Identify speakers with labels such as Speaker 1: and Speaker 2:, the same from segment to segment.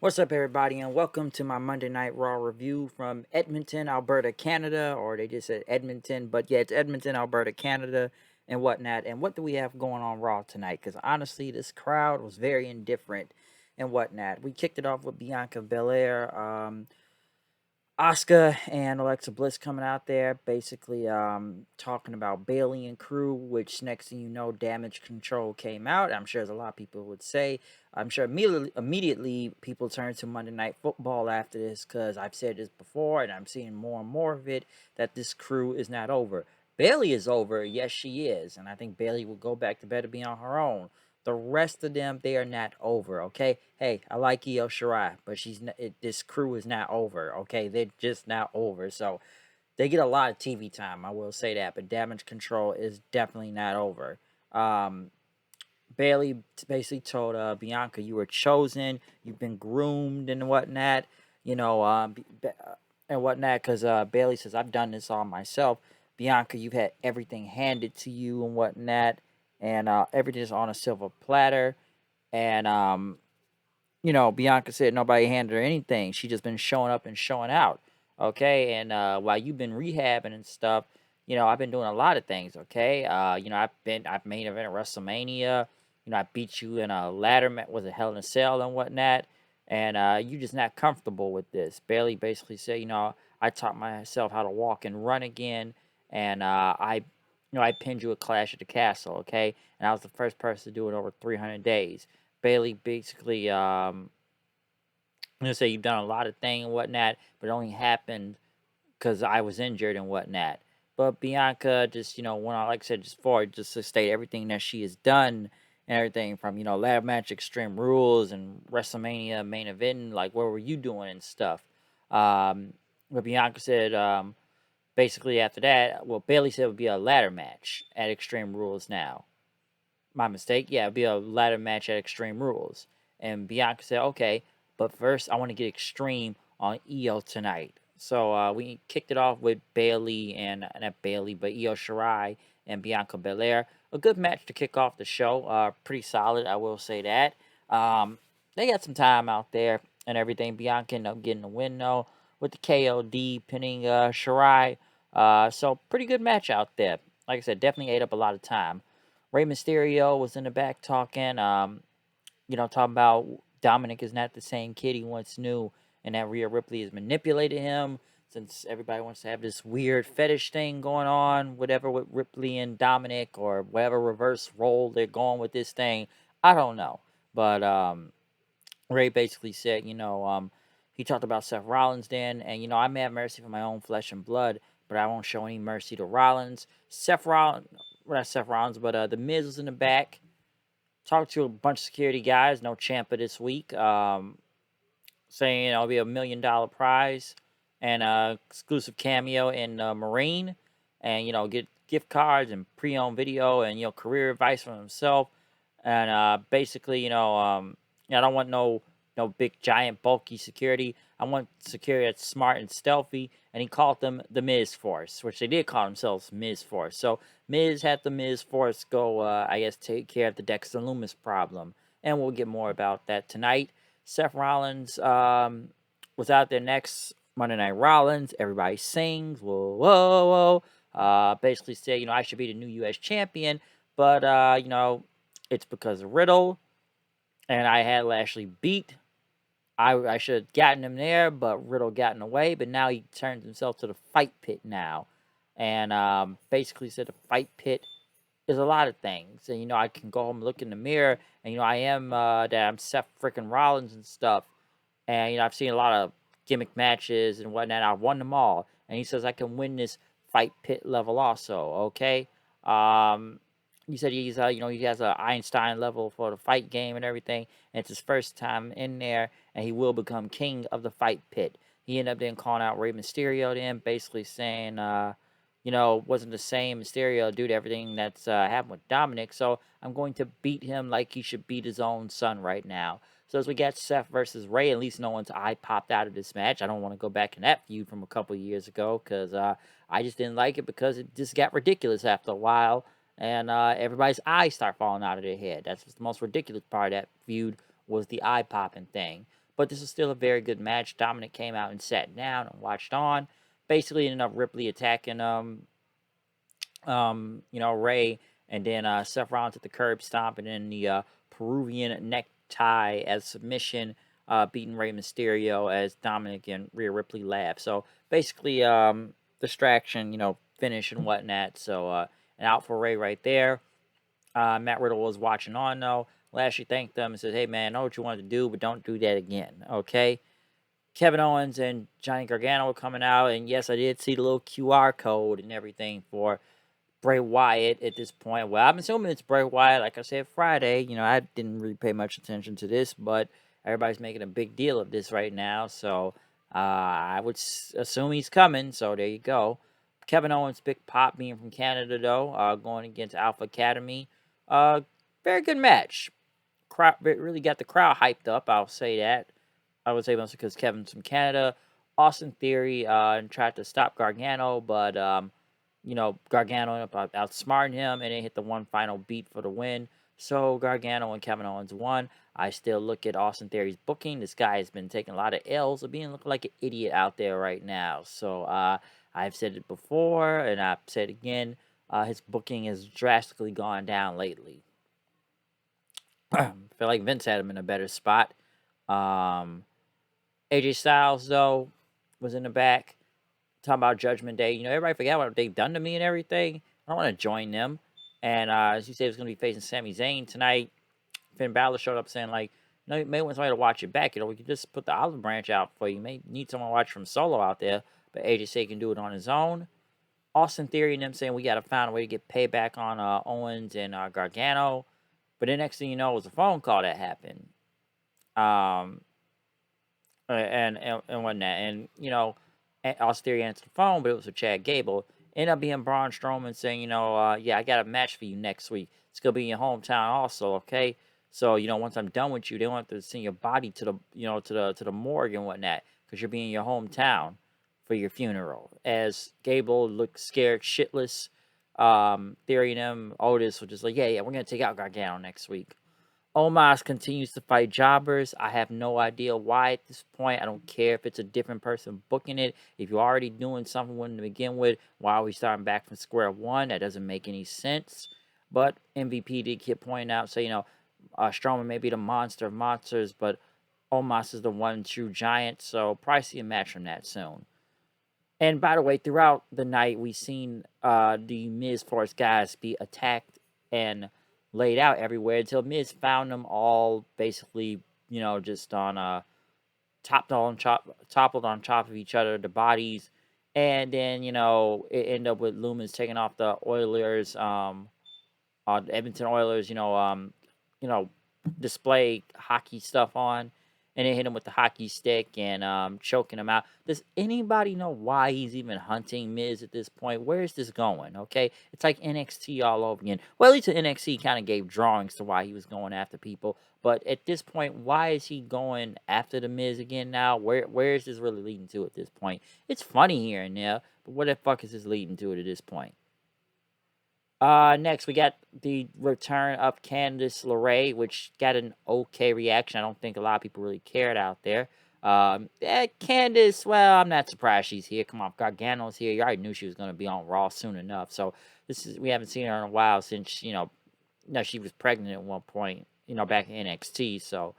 Speaker 1: What's up, everybody, and welcome to my Monday Night Raw review from Edmonton, Alberta, Canada, or they just said Edmonton, but yeah, it's Edmonton, Alberta, Canada, and whatnot. And what do we have going on Raw tonight? Because honestly, this crowd was very indifferent and whatnot. We kicked it off with Bianca Belair. Asuka and Alexa Bliss coming out there, basically talking about Bailey and crew. Which next thing you know, Damage Control came out. I'm sure as a lot of people would say. I'm sure immediately people turn to Monday Night Football after this because I've said this before and I'm seeing more and more of it that this crew is not over. Bailey is over, yes she is, and I think Bailey will go back to bed to be on her own. The rest of them, they are not over, okay? Hey, I like Io Shirai, but this crew is not over, okay? They're just not over. So they get a lot of TV time, I will say that. But Damage Control is definitely not over. Bailey basically told Bianca, "You were chosen. You've been groomed and whatnot. You know, and whatnot." Because Bailey says, "I've done this all myself." Bianca, you've had everything handed to you and whatnot, and everything is on a silver platter. And Bianca said nobody handed her anything. She just been showing up and showing out. Okay. And while you've been rehabbing and stuff, I've been doing a lot of things. Okay. I've made event at WrestleMania. I beat you in a ladder match, was a Hell in a Cell and whatnot. And you just not comfortable with this. Bailey basically said, I taught myself how to walk and run again. And I pinned you a Clash at the Castle. Okay. And I was the first person to do it over 300 days. Bailey basically, say you've done a lot of things and whatnot, but it only happened because I was injured and whatnot. But Bianca just, went on, like I said just before, just to state everything that she has done and everything from, ladder match, Extreme Rules, and WrestleMania main event, like, what were you doing and stuff? But Bianca said, basically after that, well, Bailey said it would be a ladder match at Extreme Rules now. My mistake. Yeah, it'd be a ladder match at Extreme Rules. And Bianca said, okay, but first I want to get extreme on Io tonight. So we kicked it off with Bailey and not Bailey, but Io Shirai and Bianca Belair. A good match to kick off the show. Pretty solid, I will say that. They got some time out there and everything. Bianca ended up getting the win though with the KOD pinning Shirai. So pretty good match out there. Like I said, definitely ate up a lot of time. Rey Mysterio was in the back talking, talking about Dominic is not the same kid he once knew, and that Rhea Ripley has manipulated him since everybody wants to have this weird fetish thing going on, whatever with Ripley and Dominic or whatever reverse role they're going with this thing. I don't know, but Ray basically said, he talked about Seth Rollins then, and I may have mercy for my own flesh and blood, but I won't show any mercy to Rollins. Seth Rollins, well, not Seth Rollins, but the Miz was in the back. Talked to a bunch of security guys, no Champa this week, saying it'll be $1 million prize and exclusive cameo in Marine, and get gift cards and pre-owned video and career advice from himself, and basically I don't want no big giant bulky security. I want security that's smart and stealthy, and he called them the Miz Force, which they did call themselves Miz Force. So Miz had the Miz Force go, I guess, take care of the Dexter Loomis problem, and we'll get more about that tonight. Seth Rollins was out there next Monday Night Rollins. Everybody sings, whoa, whoa, whoa. Basically said, I should be the new U.S. champion, but, it's because of Riddle, and I had Lashley beat. I should have gotten him there, but Riddle got in the way. But now he turns himself to the fight pit now. And basically said the fight pit is a lot of things. And, I can go home and look in the mirror. And, I am that I'm Seth freaking Rollins and stuff. And, I've seen a lot of gimmick matches and whatnot. I've won them all. And he says I can win this fight pit level also, okay? He said he's, he has an Einstein level for the fight game and everything. And it's his first time in there. And he will become king of the fight pit. He ended up then calling out Rey Mysterio then, basically saying, wasn't the same Mysterio due to everything that's happened with Dominic. So I'm going to beat him like he should beat his own son right now. So as we get Seth versus Ray, at least no one's eye popped out of this match. I don't want to go back in that feud from a couple years ago because I just didn't like it because it just got ridiculous after a while. And everybody's eyes start falling out of their head. That's the most ridiculous part of that feud was the eye popping thing. but this is still a very good match. Dominic came out and sat down and watched on. Basically, ended up Ripley attacking Ray, and then Seth Rollins at the curb stomp, and then the Peruvian necktie as submission, beating Rey Mysterio as Dominic and Rhea Ripley laugh. So basically, distraction, finish and whatnot. So and out for Ray right there. Matt Riddle was watching on though. Lashley thanked them and said, "Hey man, I know what you wanted to do, but don't do that again, okay?" Kevin Owens and Johnny Gargano were coming out, and yes, I did see the little QR code and everything for Bray Wyatt at this point. Well, I'm assuming it's Bray Wyatt. Like I said Friday, I didn't really pay much attention to this, but everybody's making a big deal of this right now. So I would assume he's coming. So there you go. Kevin Owens, big pop being from Canada, though, going against Alpha Academy. Very good match. Crowd really got the crowd hyped up. I'll say that. I would say mostly because Kevin's from Canada. Austin Theory and tried to stop Gargano, but Gargano ended up outsmarting him and then hit the one final beat for the win. So Gargano and Kevin Owens won. I still look at Austin Theory's booking. This guy has been taking a lot of L's of being looking like an idiot out there right now. So I've said it before and I've said it again. His booking has drastically gone down lately. I feel like Vince had him in a better spot. AJ Styles, though, was in the back talking about Judgment Day. Everybody forgot what they've done to me and everything. I don't want to join them. And as you said, it's going to be facing Sami Zayn tonight. Finn Balor showed up saying, like, you may want somebody to watch it back. We could just put the olive branch out for you. You may need someone to watch from Solo out there. But AJ said he can do it on his own. Austin Theory and them saying we got to find a way to get payback on Owens and Gargano. But the next thing you know, it was a phone call that happened. And whatnot. And, Austin Theory answered the phone, but it was with Chad Gable. Ended up being Braun Strowman saying, yeah, I got a match for you next week. It's going to be in your hometown also, okay? So, once I'm done with you, they want to send your body to the morgue and whatnot because you'll be in your hometown for your funeral. As Gable looked scared shitless, Theory and them, Otis were just like, yeah, we're going to take out Gargano next week. Omos continues to fight jobbers. I have no idea why at this point. I don't care if it's a different person booking it. If you're already doing something with to begin with, why are we starting back from square one? That doesn't make any sense. But MVP did keep pointing out, say, Strowman may be the monster of monsters, but Omos is the one true giant. So probably see a match from that soon. And by the way, throughout the night, we've seen the Miz Force guys be attacked and laid out everywhere until Miz found them all basically, just on toppled on top of each other, the bodies, and then it ended up with Lumis taking off the Oilers, the Edmonton Oilers, display hockey stuff on, and then hit him with the hockey stick and choking him out. Does anybody know why he's even hunting Miz at this point? Where is this going? Okay, it's like NXT all over again. Well, at least the NXT kind of gave drawings to why he was going after people, but at this point, why is he going after the Miz again now? Where is this really leading to at this point? It's funny here and there, but what the fuck is this leading to at this point? Next we got the return of Candice Lerae, which got an okay reaction. I don't think a lot of people really cared out there. Candice, well, I'm not surprised she's here. Come on, Gargano's here. You already knew she was going to be on Raw soon enough. So we haven't seen her in a while since she was pregnant at one point, back in NXT. So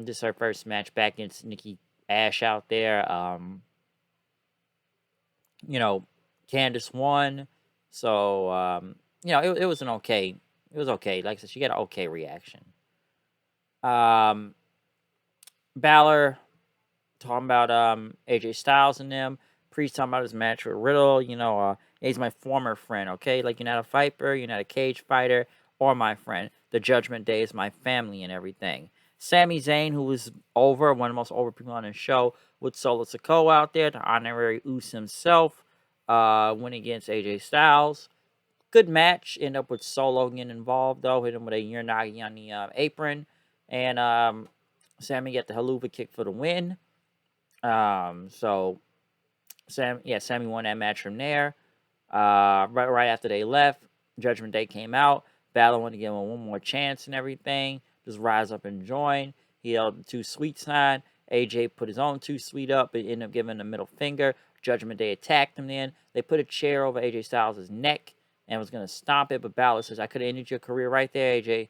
Speaker 1: this is her first match back against Nikki Ash out there. Candice won. So, it was okay. It was okay. Like I said, she got an okay reaction. Balor talking about AJ Styles and them. Priest talking about his match with Riddle. He's my former friend, okay? Like, you're not a fighter, you're not a cage fighter, or my friend. The Judgment Day is my family and everything. Sami Zayn, who was one of the most over people on the show, with Solo Sikoa out there, the honorary Uso himself. Went against AJ Styles. Good match. End up with Solo getting involved, though. Hit him with a Uranagi on the apron. And Sammy got the haluva kick for the win. So Sammy won that match from there. Right after they left, Judgment Day came out. Balor wanted to give him one more chance and everything. Just rise up and join. He held the too sweet sign. AJ put his own too sweet up, but ended up giving the middle finger. Judgment Day attacked him then. They put a chair over AJ Styles' neck and was going to stomp it, but Balor says, I could have ended your career right there, AJ.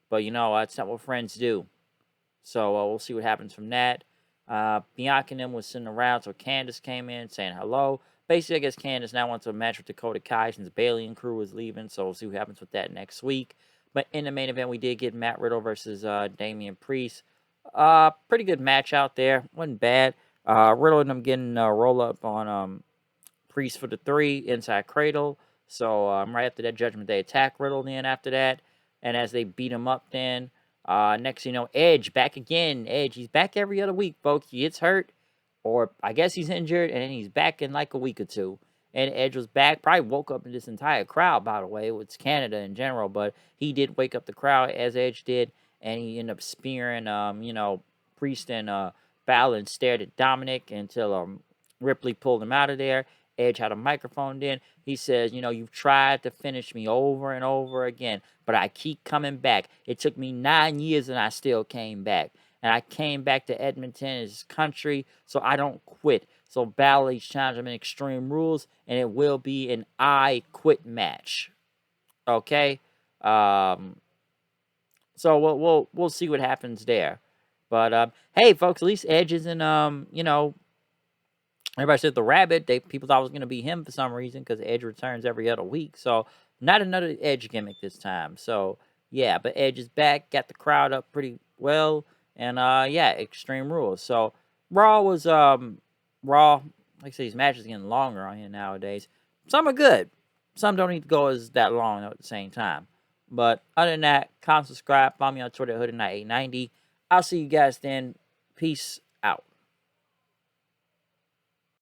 Speaker 1: But you know, that's not what friends do. So we'll see what happens from that. Bianca and them was sitting around, so Candice came in saying hello. Basically, I guess Candice now wants a match with Dakota Kai since Bailey and crew was leaving, so we'll see what happens with that next week. But in the main event, we did get Matt Riddle versus Damien Priest. Pretty good match out there. Wasn't bad. Riddle ended up getting a roll up on Priest for the 3 inside cradle. So right after that, Judgment Day attack Riddle then after that. And as they beat him up then, next you know, Edge back again. Edge, he's back every other week, folks. He gets hurt, or I guess he's injured, and then he's back in like a week or two. And Edge was back. Probably woke up this entire crowd, by the way. It's Canada in general, but he did wake up the crowd as Edge did, and he ended up spearing, Priest and Balor and stared at Dominic until Ripley pulled him out of there. Edge had a microphone then. He says, you know, you've tried to finish me over and over again, but I keep coming back. It took me 9 years and I still came back. And I came back to Edmonton, his country, so I don't quit. So Balor's challenged him in Extreme Rules, and it will be an I Quit match. Okay? So we'll see what happens there. But hey, folks, at least Edge isn't everybody said the Rabbit. People thought it was going to be him for some reason because Edge returns every other week. So not another Edge gimmick this time. So yeah, but Edge is back, got the crowd up pretty well, and yeah, Extreme Rules. So Raw was Raw. Like I say, these matches are getting longer on here nowadays. Some are good. Some don't need to go as that long at the same time. But other than that, comment, subscribe, follow me on Twitter, HoodandKnight890. I'll see you guys then. Peace out.